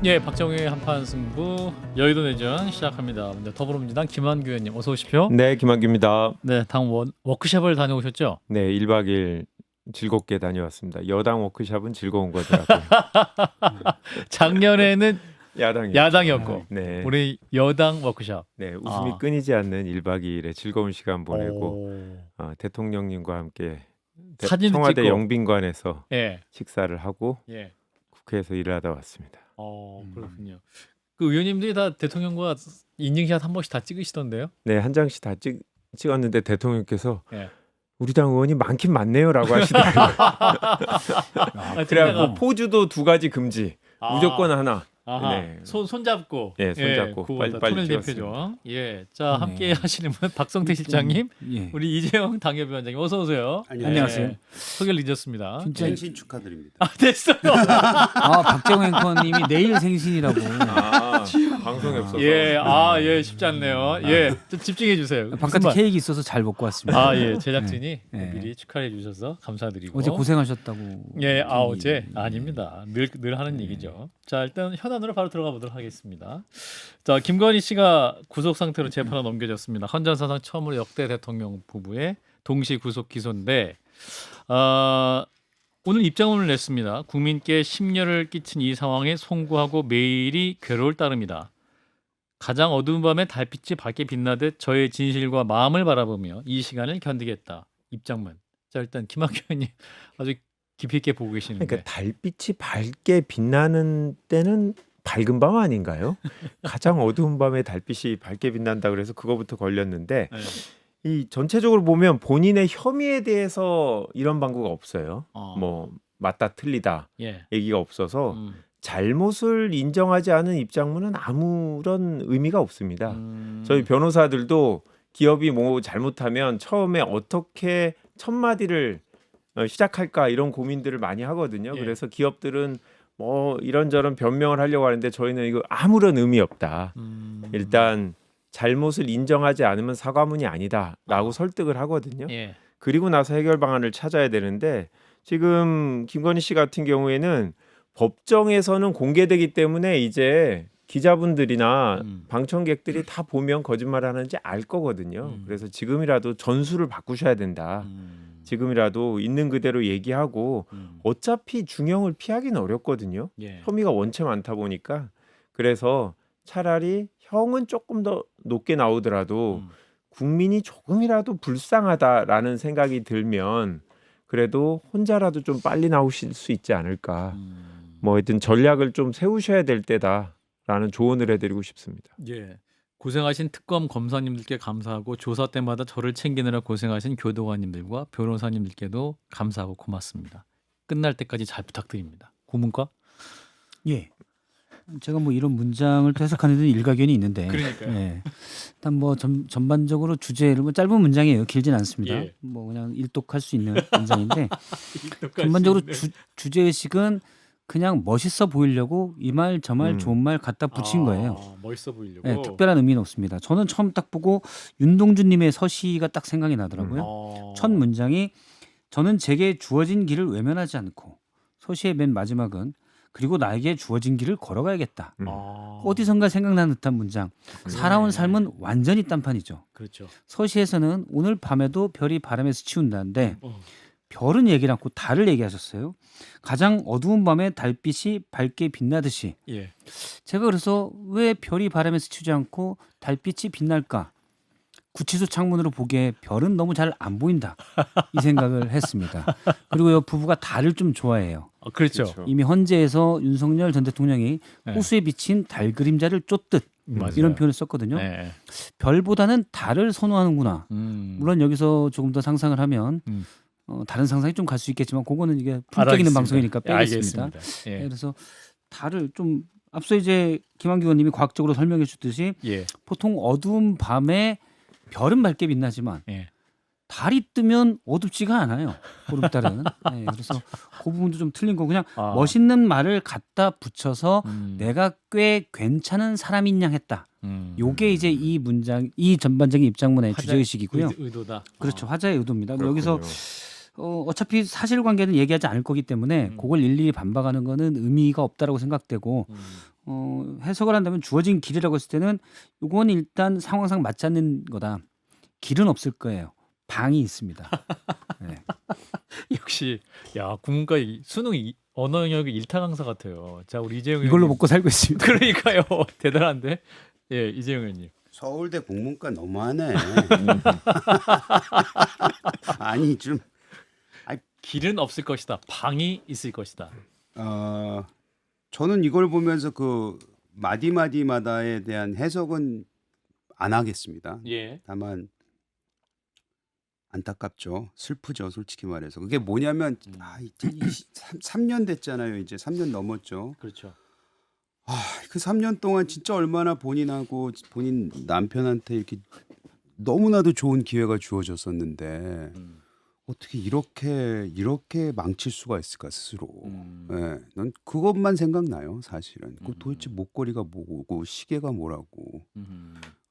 예, 박정희의 한판 승부 여의도 내전 시작합니다. 먼저 더불어민주당 김한규 의원님 어서 오십시오. 네, 김한규입니다. 네, 당 워크숍을 다녀오셨죠? 네, 1박 2일 즐겁게 다녀왔습니다. 여당 워크숍은 즐거운 거더라고요. 작년에는 야당이었고 네. 우리 여당 워크숍. 네, 웃음이 끊이지 않는 1박 2일의 즐거운 시간 보내고 오. 대통령님과 함께 사진도 청와대 찍고. 영빈관에서 예, 식사를 하고 예. 국회에서 일을 하다 왔습니다. 그렇군요. 그 의원님들이 다 대통령과 인증샷 한 번씩 다 찍으시던데요? 네, 한 장씩 다 찍었는데 대통령께서 예. 우리 당 의원이 많긴 많네요라고 하시더라고요. 그래갖고 포즈도 2가지 금지, 무조건 하나. 아하. 네. 손 잡고. 예, 손 잡고 빨리 톤을 찍었습니다. 대표죠. 예, 자 네. 함께 하시는 분 박성태 실장님, 예. 우리 이재영 당협위원장님 어서 오세요. 안녕하세요. 예, 소개를 늦었습니다. 진짜 생신 축하드립니다. 아 됐어요. 박정희 앵커님이 내일 생신이라고. 방송에 없어서. 예, 쉽지 않네요. 예, 좀 집중해 주세요. 바깥에 케이크 있어서 잘 먹고 왔습니다. 예, 제작진이 네. 미리 축하해 주셔서 감사드리고. 어제 고생하셨다고. 예, 어제 아닙니다. 늘 하는 얘기죠. 자, 일단 현안으로 바로 들어가 보도록 하겠습니다. 자, 김건희 씨가 구속 상태로 재판에 넘겨졌습니다. 헌전 사상 처음으로 역대 대통령 부부의 동시 구속 기소인데 오늘 입장문을 냈습니다. 국민께 심려를 끼친 이 상황에 송구하고 매일이 괴로울 따름이다. 가장 어두운 밤에 달빛이 밝게 빛나듯 저의 진실과 마음을 바라보며 이 시간을 견디겠다. 입장문. 자, 일단 김학규 의원님 아주 깊이 있게 보고 계시는데. 그러니까 달빛이 밝게 빛나는 때는 밝은 밤 아닌가요? 가장 어두운 밤에 달빛이 밝게 빛난다 그래서 그거부터 걸렸는데 네. 이 전체적으로 보면 본인의 혐의에 대해서 이런 방구가 없어요. 뭐 맞다 틀리다 예. 얘기가 없어서 잘못을 인정하지 않은 입장문은 아무런 의미가 없습니다. 저희 변호사들도 기업이 뭐 잘못하면 처음에 어떻게 첫 마디를 시작할까 이런 고민들을 많이 하거든요. 예. 그래서 기업들은 뭐 이런저런 변명을 하려고 하는데 저희는 이거 아무런 의미 없다. 일단 잘못을 인정하지 않으면 사과문이 아니다라고 설득을 하거든요. 예. 그리고 나서 해결 방안을 찾아야 되는데 지금 김건희 씨 같은 경우에는 법정에서는 공개되기 때문에 이제 기자분들이나 방청객들이 다 보면 거짓말하는지 알 거거든요. 그래서 지금이라도 전술을 바꾸셔야 된다. 지금이라도 있는 그대로 얘기하고 어차피 중형을 피하기는 어렵거든요. 예. 혐의가 원체 많다 보니까 그래서 차라리 형은 조금 더 높게 나오더라도 국민이 조금이라도 불쌍하다라는 생각이 들면 그래도 혼자라도 좀 빨리 나오실 수 있지 않을까. 뭐 하여튼 전략을 좀 세우셔야 될 때다라는 조언을 해드리고 싶습니다. 예. 고생하신 특검 검사님들께 감사하고 조사 때마다 저를 챙기느라 고생하신 교도관님들과 변호사님들께도 감사하고 고맙습니다. 끝날 때까지 잘 부탁드립니다. 고문과? 예. 제가 뭐 이런 문장을 또 해석하는 데는 일가견이 있는데. 그러니까요. 예. 일단 뭐 전반적으로 주제를 뭐 짧은 문장이에요. 길진 않습니다. 예. 뭐 그냥 일독할 수 있는 문장인데 전반적으로 주제 의식은 그냥 멋있어 보이려고 이 말 저 말 좋은 말 갖다 붙인 거예요. 멋있어 보이려고. 네, 특별한 의미는 없습니다. 저는 처음 딱 보고 윤동주님의 서시가 딱 생각이 나더라고요. 첫 문장이 저는 제게 주어진 길을 외면하지 않고 서시의 맨 마지막은 그리고 나에게 주어진 길을 걸어가야겠다. 어디선가 생각나는 듯한 문장. 살아온 삶은 완전히 딴판이죠. 그렇죠. 서시에서는 오늘 밤에도 별이 바람에서 치운다는데 별은 얘기를 않고 달을 얘기하셨어요. 가장 어두운 밤에 달빛이 밝게 빛나듯이. 예. 제가 그래서 왜 별이 바람에서 치지 않고 달빛이 빛날까? 구치소 창문으로 보기에 별은 너무 잘 안 보인다. 이 생각을 했습니다. 그리고 이 부부가 달을 좀 좋아해요. 그렇죠. 그렇죠. 이미 헌재에서 윤석열 전 대통령이 네. 호수에 비친 달 그림자를 쫓듯 맞아요. 이런 표현을 썼거든요. 네. 별보다는 달을 선호하는구나. 물론 여기서 조금 더 상상을 하면 다른 상상이 좀 갈 수 있겠지만 그거는 이게 품격 있는 방송이니까 빼겠습니다. 예. 네, 그래서 달을 좀 앞서 이제 김한규 의원님이 과학적으로 설명해 주듯이 예. 보통 어두운 밤에 별은 밝게 빛나지만 예. 달이 뜨면 어둡지가 않아요. 보름달은. 네, 그래서 그 부분도 좀 틀린 거 그냥 멋있는 말을 갖다 붙여서 내가 꽤 괜찮은 사람인 양 했다. 요게 이제 이 문장 이 전반적인 입장문의 주제 의식이고요. 의도다. 그렇죠. 화자의 의도입니다. 그렇군요. 여기서 어차피 사실관계는 얘기하지 않을 거기 때문에 그걸 일일이 반박하는 거는 의미가 없다라고 생각되고 해석을 한다면 주어진 길이라고 했을 때는 이건 일단 상황상 맞지 않는 거다. 길은 없을 거예요. 방이 있습니다. 네. 역시 야 국문과 수능 언어 영역의 일타 강사 같아요. 자 우리 이재용 이걸로 의원님. 먹고 살고 있습니다. 그러니까요. 대단한데. 예, 이재용 의원님. 서울대 국문과 너무하네. 아니 좀 길은 없을 것이다. 방이 있을 것이다. 저는 이걸 보면서 그 마디마디마다에 대한 해석은 안 하겠습니다. 예. 다만 안타깝죠. 슬프죠. 솔직히 말해서. 그게 뭐냐면 이제 3년 됐잖아요. 이제 3년 넘었죠. 그렇죠. 그 3년 동안 진짜 얼마나 본인하고 본인 남편한테 이렇게 너무나도 좋은 기회가 주어졌었는데 어떻게 이렇게 망칠 수가 있을까 스스로. 예, 난 그것만 생각나요. 사실은. 그 도대체 목걸이가 뭐고 시계가 뭐라고.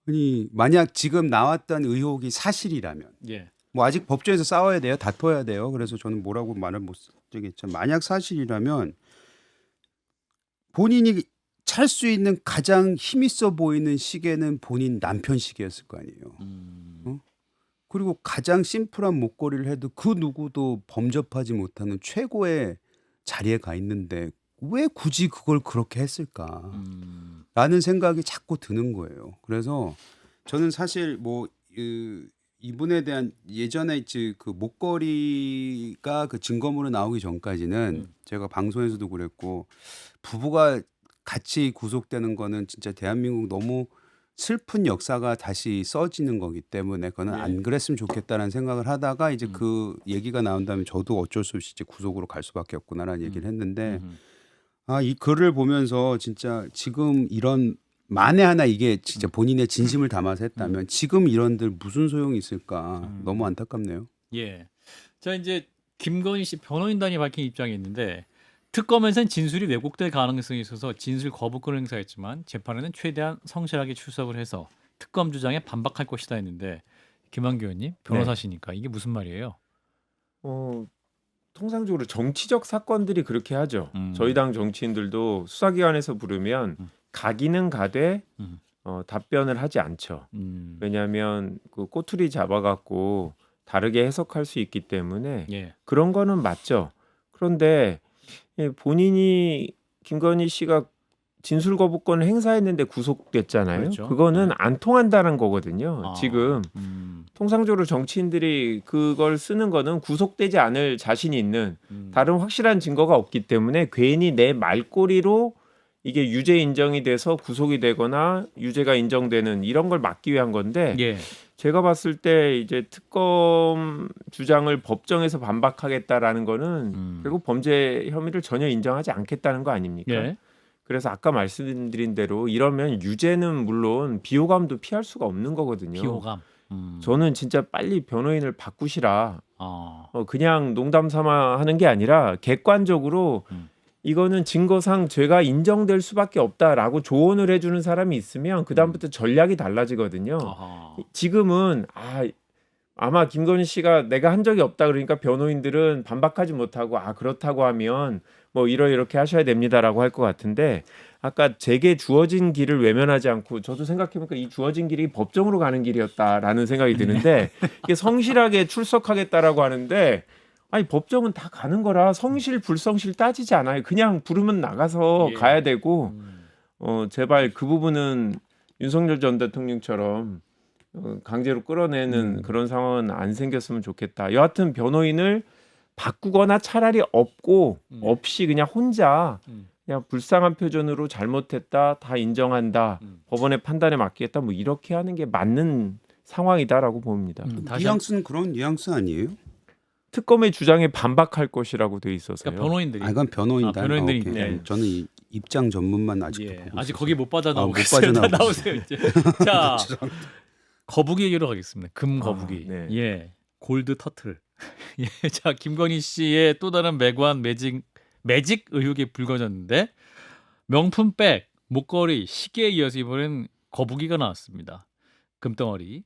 아니 만약 지금 나왔던 의혹이 사실이라면 예. 뭐 아직 법정에서 싸워야 돼요. 다퉈야 돼요. 그래서 저는 뭐라고 말을 못 드리겠지만 만약 사실이라면 본인이 찰 수 있는 가장 힘 있어 보이는 시계는 본인 남편 시계였을 거 아니에요. 그리고 가장 심플한 목걸이를 해도 그 누구도 범접하지 못하는 최고의 자리에 가 있는데 왜 굳이 그걸 그렇게 했을까? 라는 생각이 자꾸 드는 거예요. 그래서 저는 사실 뭐 이분에 대한 예전에 이제 그 목걸이가 그 증거물로 나오기 전까지는 제가 방송에서도 그랬고 부부가 같이 구속되는 거는 진짜 대한민국 너무 슬픈 역사가 다시 써지는 거기 때문에 그거는 안 그랬으면 좋겠다는 생각을 하다가 이제 그 얘기가 나온 다음에 저도 어쩔 수 없이 이제 구속으로 갈 수밖에 없구나라는 얘기를 했는데 이 글을 보면서 진짜 지금 이런 만에 하나 이게 진짜 본인의 진심을 담아서 했다면 지금 이런들 무슨 소용이 있을까 너무 안타깝네요. 예. 자 이제 김건희 씨 변호인단이 밝힌 입장이 있는데 특검에서는 진술이 왜곡될 가능성이 있어서 진술 거부권을 행사했지만 재판에는 최대한 성실하게 출석을 해서 특검 주장에 반박할 것이다 했는데 김한규 의원님 변호사시니까 이게 무슨 말이에요? 통상적으로 정치적 사건들이 그렇게 하죠. 저희 당 정치인들도 수사기관에서 부르면 가기는 가되 답변을 하지 않죠. 왜냐하면 그 꼬투리 잡아갖고 다르게 해석할 수 있기 때문에 예. 그런 거는 맞죠. 그런데 본인이 김건희 씨가 진술 거부권을 행사했는데 구속됐잖아요. 그렇죠. 그거는 안 통한다는 거거든요. 지금 통상적으로 정치인들이 그걸 쓰는 거는 구속되지 않을 자신이 있는 다른 확실한 증거가 없기 때문에 괜히 내 말꼬리로 이게 유죄 인정이 돼서 구속이 되거나 유죄가 인정되는 이런 걸 막기 위한 건데 예. 제가 봤을 때 이제 특검 주장을 법정에서 반박하겠다라는 거는 결국 범죄 혐의를 전혀 인정하지 않겠다는 거 아닙니까? 예. 그래서 아까 말씀드린 대로 이러면 유죄는 물론 비호감도 피할 수가 없는 거거든요. 비호감. 저는 진짜 빨리 변호인을 바꾸시라. 그냥 농담 삼아 하는 게 아니라 객관적으로 이거는 증거상 죄가 인정될 수밖에 없다라고 조언을 해주는 사람이 있으면 그 다음부터 전략이 달라지거든요. 지금은 아마 김건희 씨가 내가 한 적이 없다 그러니까 변호인들은 반박하지 못하고 그렇다고 하면 뭐 이렇게 하셔야 됩니다라고 할 것 같은데 아까 제게 주어진 길을 외면하지 않고 저도 생각해보니까 이 주어진 길이 법정으로 가는 길이었다라는 생각이 드는데 이게 성실하게 출석하겠다라고 하는데 아니 법정은 다 가는 거라 성실 불성실 따지지 않아요. 그냥 부르면 나가서 가야 되고 제발 그 부분은 윤석열 전 대통령처럼 강제로 끌어내는 그런 상황은 안 생겼으면 좋겠다. 여하튼 변호인을 바꾸거나 차라리 없이 그냥 혼자 그냥 불쌍한 표정으로 잘못했다 다 인정한다 법원의 판단에 맡기겠다 뭐 이렇게 하는 게 맞는 상황이다라고 봅니다. 뉘앙스는 그런 뉘앙스 아니에요? 특검의 주장에 반박할 것이라고 돼 있어서요. 그러니까 변호인들이. 이건 변호인단. 변호인들이 오케이. 네. 저는 이 입장 전문만 아직도 보고 아직 있어서. 거기 못 빠져나오고 못 있어요. 빠져나오고 나오세요 이제. 자 거북이 얘기로 가겠습니다. 금 거북이. 네. 예. 골드 터틀. 예. 자 김건희 씨의 또 다른 매관 매직 의혹이 불거졌는데 명품 백, 목걸이, 시계에 이어서 이번엔 거북이가 나왔습니다. 금덩어리.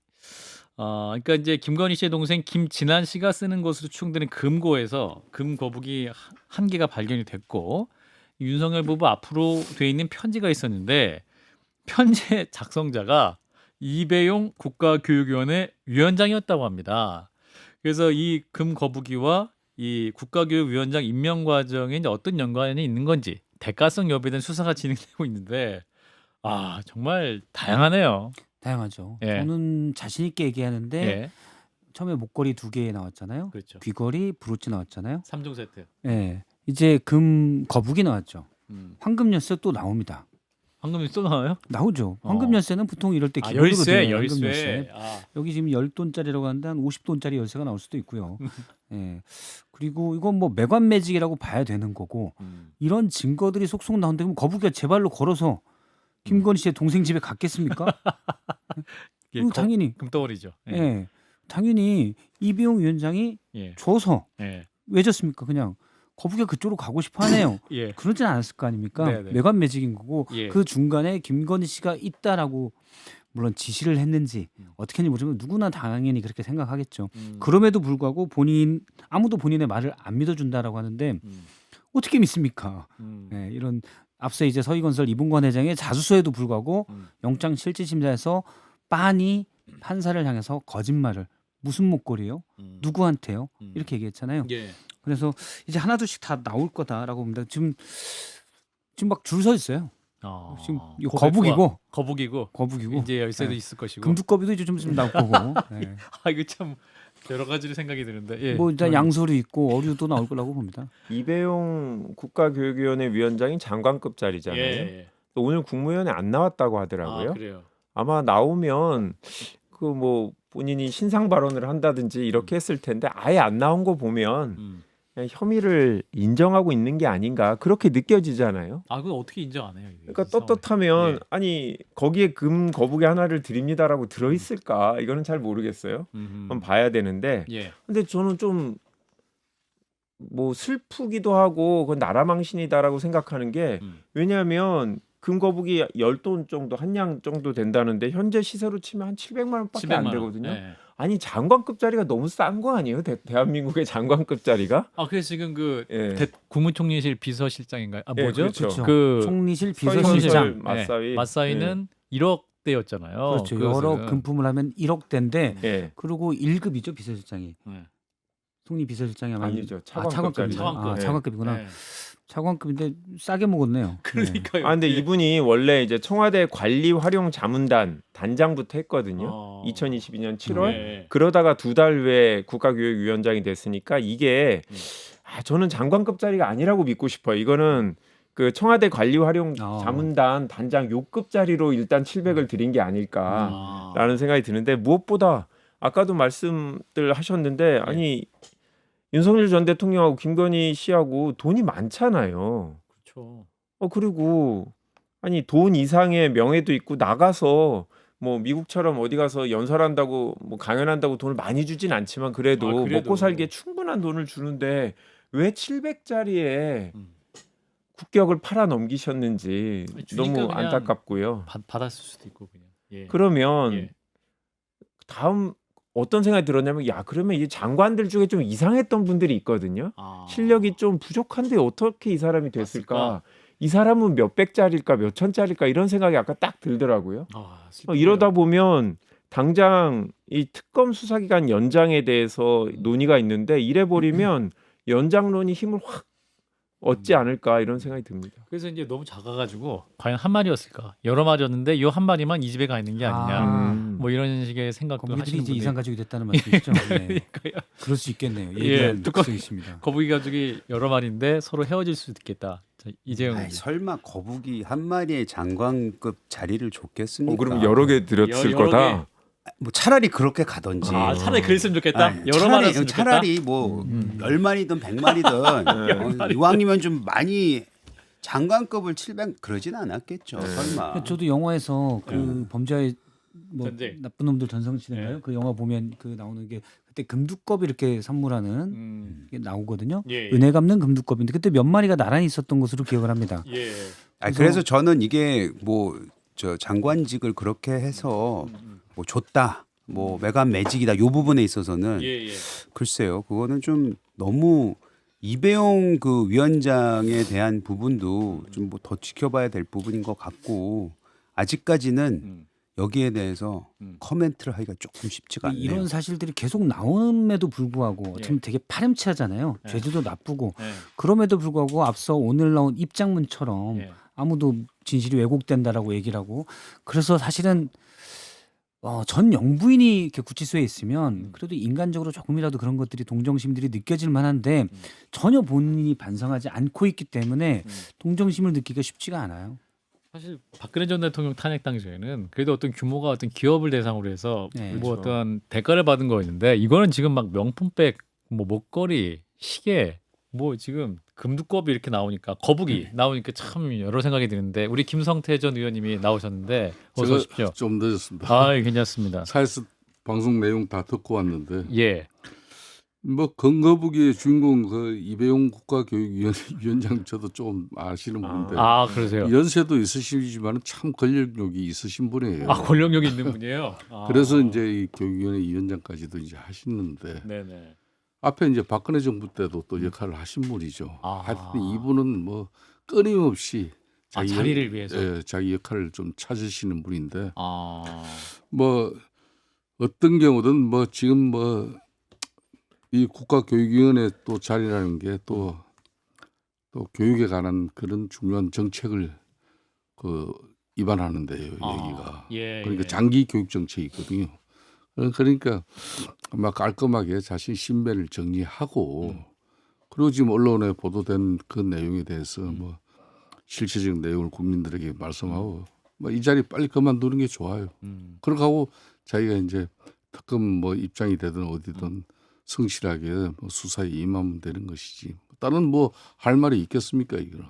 그러니까 이제 김건희 씨의 동생 김진한 씨가 쓰는 것으로 추정되는 금고에서 금 거북이 한 개가 발견이 됐고 윤석열 부부 앞으로 돼 있는 편지가 있었는데 편지의 작성자가 이배용 국가교육위원회 위원장이었다고 합니다. 그래서 이 금 거북이와 이 국가교육위원장 임명 과정에 이제 어떤 연관이 있는 건지 대가성 여부에 대한 수사가 진행되고 있는데 정말 다양하네요. 다양하죠. 예. 저는 자신 있게 얘기하는데 예, 처음에 목걸이 2개 나왔잖아요. 그렇죠. 귀걸이, 브로치 나왔잖아요. 3종 세트. 예. 이제 금 거북이 나왔죠. 음. 황금 열쇠 또 나옵니다. 황금이 또 나와요? 나오죠. 황금 열쇠는 보통 이럴 때 열쇠, 기본으로 열쇠. 황금 열쇠. 아, 여기 지금 10돈짜리라고 하는데 한 50돈짜리 열쇠가 나올 수도 있고요. 예. 그리고 이건 뭐 매관 매직이라고 봐야 되는 거고 이런 증거들이 속속 나온다면 거북이가 제 발로 걸어서 김건희 씨의 동생 집에 갔겠습니까? 이게 당연히 금덩어리죠. 예. 예. 당연히 이배용 위원장이 예. 줘서 예. 왜 줬습니까? 그냥 거북이가 그쪽으로 가고 싶어 하네요. 예. 그러진 않았을 거 아닙니까? 네네. 매관 매직인 거고 예. 그 중간에 김건희 씨가 있다라고 물론 지시를 했는지 어떻게 했는지 모르지만 누구나 당연히 그렇게 생각하겠죠. 그럼에도 불구하고 아무도 본인의 말을 안 믿어준다라고 하는데 어떻게 믿습니까? 네, 이런 앞서 이제 서희건설 이봉관 회장의 자수서에도 불구하고 영장 실질심사에서 빤히 판사를 향해서 거짓말을 무슨 목걸이요? 누구한테요? 이렇게 얘기했잖아요. 예. 그래서 이제 하나둘씩 다 나올 거다라고 봅니다. 지금 막 줄 서 있어요. 지금 이거 거북이고 이제 열쇠도 네. 있을 것이고. 금두꺼비도 이제 좀 있으면 나올 거고. 네. 이거 참 여러 가지로 생각이 드는데. 예. 뭐 일단 양소리 있고 어류도 나올 거라고 봅니다. 이배용 국가교육위원회 위원장이 장관급짜리잖아요. 예. 또 오늘 국무위원회 안 나왔다고 하더라고요. 그래요. 아마 나오면 그 뭐 본인이 신상 발언을 한다든지 이렇게 했을 텐데 아예 안 나온 거 보면 그냥 혐의를 인정하고 있는 게 아닌가 그렇게 느껴지잖아요. 그거 어떻게 인정 안 해요? 이게 그러니까 이 상황을. 떳떳하면 예. 아니 거기에 금 거북이 하나를 드립니다라고 들어 있을까 이거는 잘 모르겠어요. 한번 봐야 되는데 예. 근데 저는 좀 뭐 슬프기도 하고 그건 나라망신이다라고 생각하는 게 왜냐하면 금거북이 10돈 정도 한 양 정도 된다는데 현재 시세로 치면 한 700만 원밖에 안 700만 원. 되거든요. 예. 아니 장관급짜리가 너무 싼 거 아니에요? 대한민국의 장관급짜리가? 그래서 지금 그 예. 국무총리실 비서실장인가요? 예, 뭐죠? 그렇죠. 그 총리실 서희건설 비서실장. 맞사위. 맞사위는 1억대였잖아요. 그렇죠. 여러 금품을 하면 1억대인데 예. 그리고 1급이죠 비서실장이. 네. 총리 비서실장이 아마 아니죠. 차관급이죠. 차관급. 차관급이구나. 네. 차관급인데 싸게 먹었네요. 그러니까요. 근데 이분이 원래 이제 청와대 관리 활용 자문단 단장부터 했거든요. 2022년 7월. 네. 그러다가 2달 후에 국가교육위원장이 됐으니까 이게 저는 장관급짜리가 아니라고 믿고 싶어요. 이거는 그 청와대 관리 활용 자문단 단장 요급짜리로 일단 700을 드린 게 아닐까라는 생각이 드는데 무엇보다 아까도 말씀들 하셨는데 아니 윤석열 전 대통령하고 김건희 씨하고 돈이 많잖아요. 그렇죠. 그리고 아니 돈 이상의 명예도 있고 나가서 뭐 미국처럼 어디 가서 연설한다고 뭐 강연한다고 돈을 많이 주진 않지만 그래도 먹고 살기에 충분한 돈을 주는데 왜 700짜리에 국격을 팔아 넘기셨는지 너무 안타깝고요. 받았을 수도 있고 그냥. 예. 그러면 다음 어떤 생각이 들었냐면 그러면 이 장관들 중에 좀 이상했던 분들이 있거든요. 실력이 좀 부족한데 어떻게 이 사람이 됐을까? 이 사람은 몇백짜리일까 몇천짜리일까 이런 생각이 아까 딱 들더라고요. 이러다 보면 당장 이 특검 수사기간 연장에 대해서 논의가 있는데 이래 버리면 연장론이 힘을 확 얻지 않을까 이런 생각이 듭니다. 그래서 이제 너무 작아가지고 과연 한 마리였을까? 여러 마리였는데 이 한 마리만 이 집에 가 있는 게 아니냐? 뭐 이런 식의 생각도 거북이들이 하시는 이제 분들이 이상 가족이 됐다는 말씀이시죠? 네. 그럴 수 있겠네요. 얘기한 특성이 있습니다. 거북이 가족이 여러 마리인데 서로 헤어질 수도 있겠다. 이재용 설마 거북이 한 마리의 장관급 자리를 줬겠습니까? 그럼 여러 개 드렸을 여러 거다. 뭐 차라리 그렇게 가든지. 차라리 그랬으면 좋겠다. 아니, 여러 마리였으면 좋겠다. 차라리 뭐 10마리든 100마리든 이왕이면 좀 많이 장관급을 700 그러진 않았겠죠. 설마. 저도 영화에서 그 범죄의 뭐 전쟁. 나쁜 놈들 전성시대인가요? 그 영화 보면 그 나오는 게 그때 금두껍 이렇게 선물하는 게 나오거든요. 은혜 갚는 금두껍인데 그때 몇 마리가 나란히 있었던 것으로 기억을 합니다. 그래서 저는 이게 뭐 저 장관직을 그렇게 해서 뭐 줬다 뭐 매간 매직이다. 요 부분에 있어서는 예. 글쎄요. 그거는 좀 너무 이배용 그 위원장에 대한 부분도 좀 뭐 더 지켜봐야 될 부분인 것 같고 아직까지는 여기에 대해서 코멘트를 하기가 조금 쉽지가 않네요. 이런 사실들이 계속 나옴에도 불구하고 지금 되게 파렴치하잖아요. 예. 제주도 나쁘고 예. 그럼에도 불구하고 앞서 오늘 나온 입장문처럼 예. 아무도 진실이 왜곡된다라고 얘기를 하고 그래서 사실은 전 영부인이 이렇게 구치소에 있으면 그래도 인간적으로 조금이라도 그런 것들이 동정심들이 느껴질 만한데 전혀 본인이 반성하지 않고 있기 때문에 동정심을 느끼기가 쉽지가 않아요. 사실 박근혜 전 대통령 탄핵 당시에는 그래도 어떤 규모가 어떤 기업을 대상으로 해서 네. 뭐 그렇죠. 어떤 대가를 받은 거였는데 이거는 지금 막 명품백, 뭐 목걸이, 시계, 뭐 지금 금두껍이 이렇게 나오니까 거북이 나오니까 참 여러 생각이 드는데 우리 김성태 전 의원님이 나오셨는데 어서 제가 오십시오. 좀 늦었습니다. 아, 괜찮습니다. 사회에서 방송 내용 다 듣고 왔는데 예. 뭐 건거북이의 주인공 그 이배용 국가교육위원장 저도 좀 아시는 분인데 아, 그러세요. 연세도 있으시지만 참 권력력이 있으신 분이에요. 아, 권력력이 있는 분이에요. 아. 그래서 이제 이 교육위원회 위원장까지도 이제 하시는데 네네. 앞에 이제 박근혜 정부 때도 또 역할을 하신 분이죠. 아. 하여튼 이분은 뭐 끊임없이 자리를 위해서. 예, 자기 역할을 좀 찾으시는 분인데 아. 뭐 어떤 경우든 뭐 지금 뭐 이 국가교육위원회 또 자리라는 게 또 교육에 관한 그런 중요한 정책을 그 입안하는데요, 여기가. 예. 그러니까 장기 교육 정책이거든요. 그러니까 아마 깔끔하게 자신 신변을 정리하고 그리고 지금 언론에 보도된 그 내용에 대해서 뭐 실체적 내용을 국민들에게 말씀하고 뭐 이 자리 빨리 그만두는 게 좋아요. 그렇게 하고 자기가 이제 특검 뭐 입장이 되든 어디든 성실하게 뭐 수사에 임하면 되는 것이지. 다른 뭐 할 말이 있겠습니까 이거는.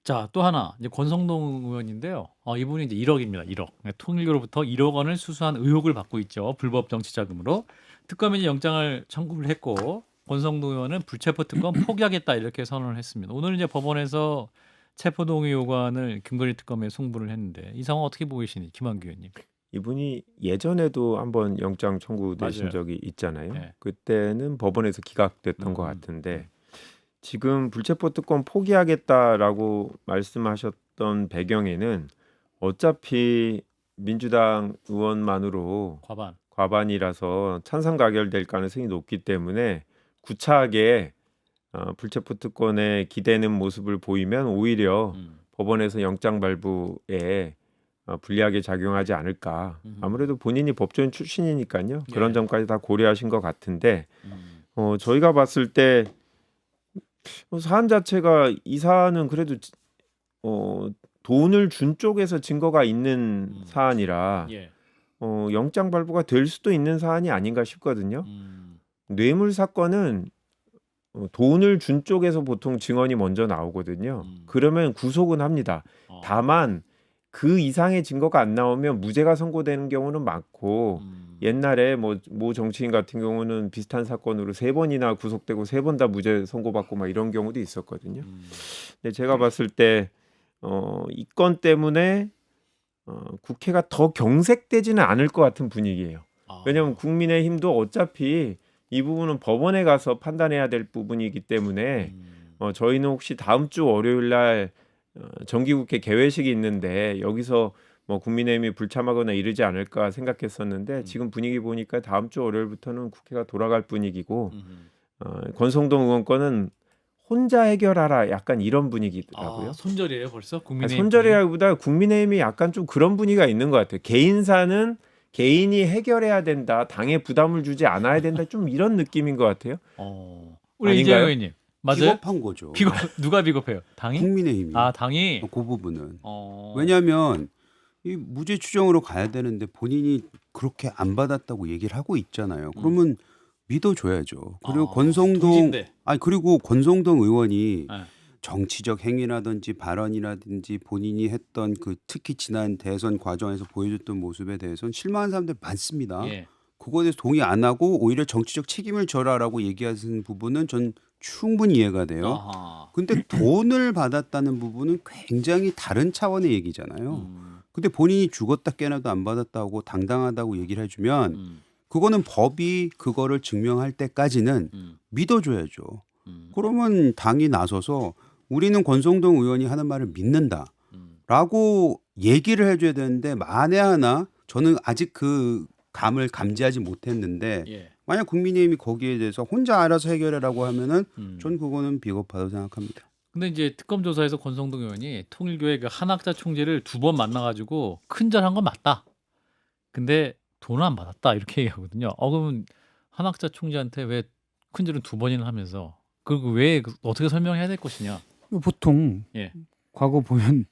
자, 또 하나 이제 권성동 의원인데요. 이분이 이제 1억입니다. 1억. 통일교로부터 1억 원을 수수한 의혹을 받고 있죠. 불법 정치 자금으로. 특검이 이제 영장을 청구를 했고 권성동 의원은 불체포 특검 포기하겠다 이렇게 선언을 했습니다. 오늘 이제 법원에서 체포동의 요구안을 김건희 특검에 송부를 했는데 이 상황 어떻게 보고 계시니 김한규 의원님? 이분이 예전에도 한번 영장 청구되신 맞아요. 적이 있잖아요. 네. 그때는 법원에서 기각됐던 것 같은데 지금 불체포 특권 포기하겠다라고 말씀하셨던 배경에는 어차피 민주당 의원만으로 과반. 과반이라서 찬성 가결될 가능성이 높기 때문에 구차하게 불체포 특권에 기대는 모습을 보이면 오히려 법원에서 영장 발부에 불리하게 작용하지 않을까. 아무래도 본인이 법조인 출신이니까요. 그런 예. 점까지 다 고려하신 것 같은데 저희가 봤을 때 사안 자체가 이 사안은 그래도 돈을 준 쪽에서 증거가 있는 사안이라 예. 영장 발부가 될 수도 있는 사안이 아닌가 싶거든요. 뇌물 사건은 돈을 준 쪽에서 보통 증언이 먼저 나오거든요. 그러면 구속은 합니다. 다만 그 이상의 증거가 안 나오면 무죄가 선고되는 경우는 많고 옛날에 뭐 정치인 같은 경우는 비슷한 사건으로 3번이나 구속되고 3번 다 무죄 선고받고 막 이런 경우도 있었거든요. 근데 제가 봤을 때 이 건 때문에 국회가 더 경색되지는 않을 것 같은 분위기예요. 왜냐하면 국민의힘도 어차피 이 부분은 법원에 가서 판단해야 될 부분이기 때문에 저희는 혹시 다음 주 월요일 날 정기국회 개회식이 있는데 여기서 뭐 국민의힘이 불참하거나 이러지 않을까 생각했었는데 지금 분위기 보니까 다음 주 월요일부터는 국회가 돌아갈 분위기고 권성동 의원 건은 혼자 해결하라 약간 이런 분위기더라고요. 손절이에요 벌써? 국민의힘. 손절이라기보다 국민의힘이 약간 좀 그런 분위기가 있는 것 같아요. 개인사는 개인이 해결해야 된다. 당에 부담을 주지 않아야 된다. 좀 이런 느낌인 것 같아요. 우리 이재 아닌가요? 의원님 맞아요? 비겁한 거죠. 누가 비겁해요? 당이? 국민의힘이. 당이. 그 부분은. 어. 왜냐하면 이 무죄 추정으로 가야 되는데 본인이 그렇게 안 받았다고 얘기를 하고 있잖아요. 그러면 믿어줘야죠. 그리고 권성동 통신대. 그리고 권성동 의원이 네. 정치적 행위라든지 발언이라든지 본인이 했던 그 특히 지난 대선 과정에서 보여줬던 모습에 대해서는 실망한 사람들 많습니다. 예. 그거에 대해서 동의 안 하고 오히려 정치적 책임을 져라라고 얘기하는 부분은 전 충분히 이해가 돼요. 아하. 근데 돈을 받았다는 부분은 굉장히 다른 차원의 얘기잖아요. 근데 본인이 죽었다 깨나도 안 받았다고 당당하다고 얘기를 해주면 그거는 법이 그거를 증명할 때까지는 믿어줘야죠. 그러면 당이 나서서 우리는 권성동 의원이 하는 말을 믿는다라고 얘기를 해줘야 되는데 만에 하나 저는 아직 그 감을 감지하지 못했는데 예. 만약 국민의힘이 거기에 대해서 혼자 알아서 해결하라고 하면은 전 그거는 비겁하다고 생각합니다. 근데 이제 특검 조사에서 권성동 의원이 통일교의 그 한학자 총재를 2번 만나가지고 큰절한 건 맞다. 근데 돈을 안 받았다 이렇게 얘기하거든요. 그러면 한학자 총재한테 왜 큰절은 2번이나 하면서 그리고 왜 어떻게 설명해야 될 것이냐? 보통 예. 과거 보면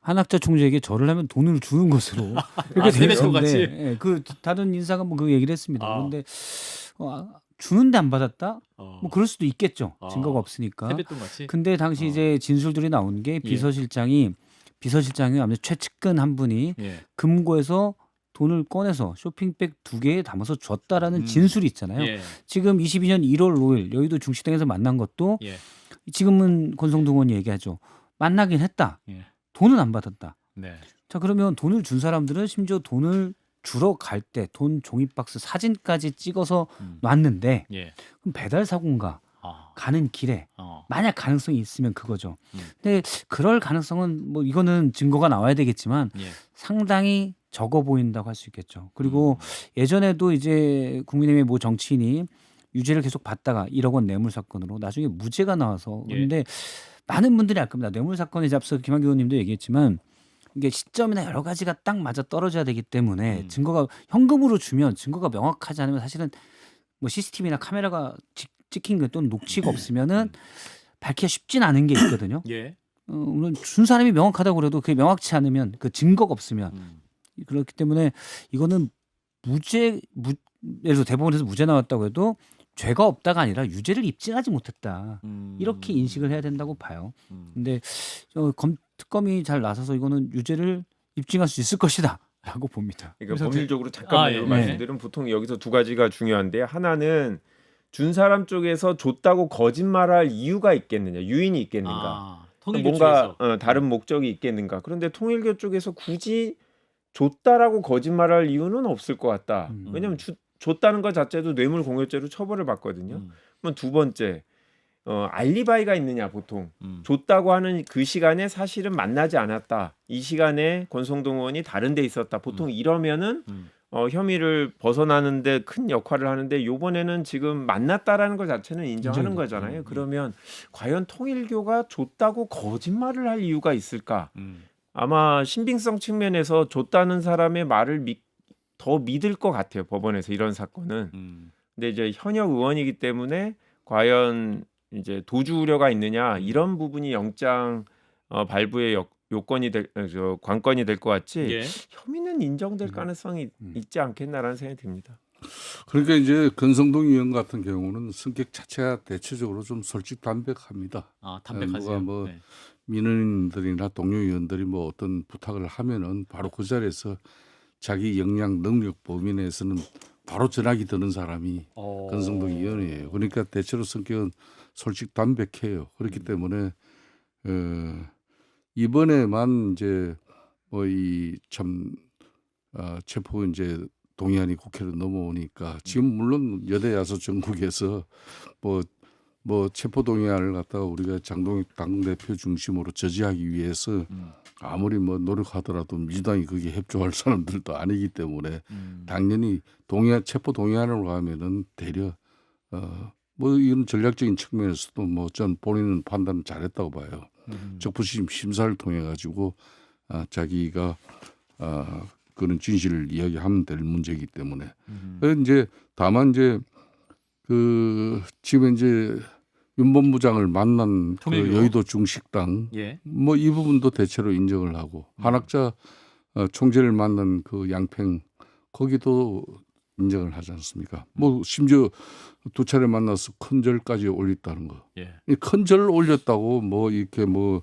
한학자 총재에게 절을 하면 돈을 주는 것으로 이렇게 세뱃돈 되는데 같이? 예, 그 다른 인사가 뭐 그 얘기를 했습니다. 아. 그런데 주는데 안 받았다? 뭐 그럴 수도 있겠죠. 아. 증거가 없으니까. 세뱃돈 같이? 근데 당시 이제 진술들이 나온 게 예. 비서실장이 아무래도 최측근 한 분이 예. 금고에서 돈을 꺼내서 쇼핑백 2개에 담아서 줬다라는 음. 진술이 있잖아요. 예. 지금 22년 1월 5일 여의도 중시당에서 만난 것도 예. 지금은 권성동 의원이 얘기하죠. 만나긴 했다. 예. 돈은 안 받았다. 네. 자 그러면 돈을 준 사람들은 심지어 돈을 주러 갈 때 돈 종이박스 사진까지 찍어서 놨는데 예. 그럼 배달 사고인가 아. 가는 길에 만약 가능성이 있으면 그거죠. 음. 근데 그럴 가능성은 뭐 이거는 증거가 나와야 되겠지만 예. 상당히 적어 보인다고 할 수 있겠죠. 그리고 예전에도 이제 국민의힘의 모 정치인이 유죄를 계속 받다가 1억 원 뇌물 사건으로 나중에 무죄가 나와서 예. 그런데 많은 분들이 알 겁니다. 뇌물 사건에 앞서 김한규 의원님도 얘기했지만 이게 시점이나 여러 가지가 딱 맞아 떨어져야 되기 때문에 증거가 현금으로 주면 증거가 명확하지 않으면 사실은 뭐 CCTV나 카메라가 찍힌 게 또는 녹취가 없으면은 밝히기가 쉽진 않은 게 있거든요. 예. 물론 준 사람이 명확하다고 그래도 그게 명확치 않으면 그 증거가 없으면 그렇기 때문에 이거는 예를 들어 대법원에서 무죄 나왔다고 해도 죄가 없다가 아니라 유죄를 입증하지 못했다. 이렇게 인식을 해야 된다고 봐요. 근데 특검이 잘 나서서 이거는 유죄를 입증할 수 있을 것이다라고 봅니다. 그러니까 법률적으로 잠깐만 예. 말씀드리면 보통 여기서 두 가지가 중요한데 하나는 준 사람 쪽에서 줬다고 거짓말할 이유가 있겠느냐, 유인이 있겠는가, 통일교 뭔가 쪽에서. 다른 목적이 있겠는가. 그런데 통일교 쪽에서 굳이 줬다라고 거짓말할 이유는 없을 것 같다. 왜냐하면 줬다는 것 자체도 뇌물 공여죄로 처벌을 받거든요. 그럼 두 번째, 알리바이가 있느냐. 보통 줬다고 하는 그 시간에 사실은 만나지 않았다. 이 시간에 권성동 의원이 다른 데 있었다. 보통 이러면은 혐의를 벗어나는데 큰 역할을 하는데 요번에는 지금 만났다라는 것 자체는 인정하는 거잖아요. 그러면 과연 통일교가 줬다고 거짓말을 할 이유가 있을까? 아마 신빙성 측면에서 줬다는 사람의 말을 더 믿을 것 같아요. 법원에서 이런 사건은. 근데 이제 현역 의원이기 때문에 과연 이제 도주 우려가 있느냐 이런 부분이 영장 발부의 관건이 될 것 같지. 예. 혐의는 인정될 가능성이 있지 않겠나라는 생각이 듭니다. 그러니까 이제 권성동 의원 같은 경우는 성격 자체가 대체적으로 좀 솔직담백합니다. 담백하세요. 누가 뭐 네. 민원인들이나 동료 의원들이 뭐 어떤 부탁을 하면은 바로 그 자리에서 자기 역량 능력 범위 내에서는 바로 전화기 드는 사람이 권성동 의원이에요. 그러니까 대체로 성격은 솔직담백해요. 그렇기 때문에 이번에만 이제 뭐 이 참 체포 이제 동의안이 국회로 넘어오니까 지금 물론 여대 야소 전국에서 뭐 체포 동의안을 갖다가 우리가 장동익 당대표 중심으로 저지하기 위해서 아무리 뭐 노력하더라도 민주당이 거기에 협조할 사람들도 아니기 때문에 당연히 체포 동의안으로 가면은 되려 뭐 이런 전략적인 측면에서도 뭐 전 본인은 판단을 잘했다고 봐요. 적부심 심사를 통해 가지고 자기가 그런 진실을 이야기하면 될 문제이기 때문에 이제 다만 이제 그 지금 이제 윤 본부장을 만난 그 여의도 중식당 예. 뭐 이 부분도 대체로 인정을 하고 한학자 총재를 만난 그 양평 거기도 인정을 하지 않습니까? 뭐 심지어 두 차례 만나서 큰절까지 올렸다는 거. 예. 이 큰절 올렸다고 뭐 이렇게 뭐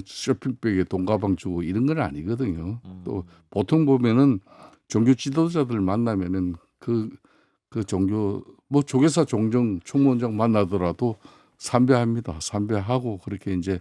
쇼핑백에 돈가방 주고 이런 건 아니거든요. 또 보통 보면은 종교 지도자들 만나면은 그 종교 뭐 조계사 총무원장 만나더라도 삼배합니다. 삼배하고 그렇게 이제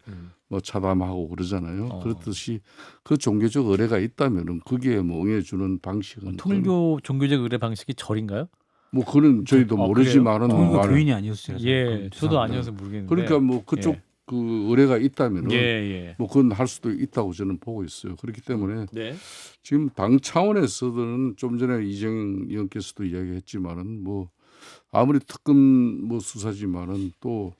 뭐 차담하고 그러잖아요. 그렇듯이 그 종교적 의례가 있다면은 거기에 뭐 응해주는 방식은 통일교 종교적 의례 방식이 절인가요? 뭐 그는 저희도 모르지만은 통일교 말- 교인이 아니었어요. 예, 저도 아니어서 모르겠는데. 그러니까 뭐 그쪽 예. 그 의례가 있다면은 예, 예. 뭐 그건 할 수도 있다고 저는 보고 있어요. 그렇기 때문에 네. 지금 당 차원에서는 좀 전에 이정영 의원께서도 이야기했지만은 뭐 아무리 특검 뭐 수사지만은 또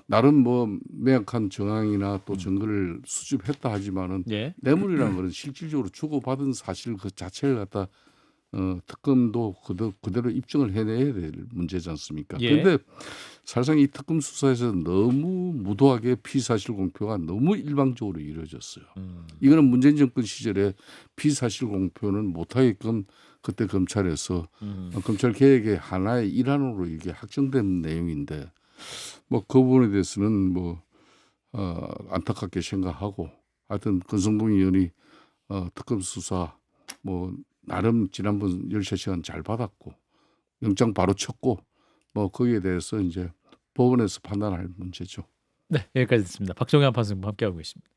나름 뭐 명확한 정황이나 또 증거를 수집했다 하지만은 예. 뇌물이라는 것은 실질적으로 주고받은 사실 그 자체를 갖다 특검도 그대로 입증을 해내야 될 문제지 않습니까? 예. 그런데 사실상 이 특검 수사에서 너무 무도하게 피사실 공표가 너무 일방적으로 이루어졌어요. 이거는 문재인 정권 시절에 피사실 공표는 못하게끔 그때 검찰에서 검찰 개혁의 하나의 일환으로 이게 확정된 내용인데 뭐 그 부분에 대해서는 뭐 안타깝게 생각하고 하여튼 권성동 의원이 특검 수사 뭐 나름 지난번 13시간 잘 받았고 영장 바로 쳤고 뭐 거기에 대해서 이제 법원에서 판단할 문제죠. 네, 여기까지 듣습니다. 박정현 판사님 함께하고 있습니다.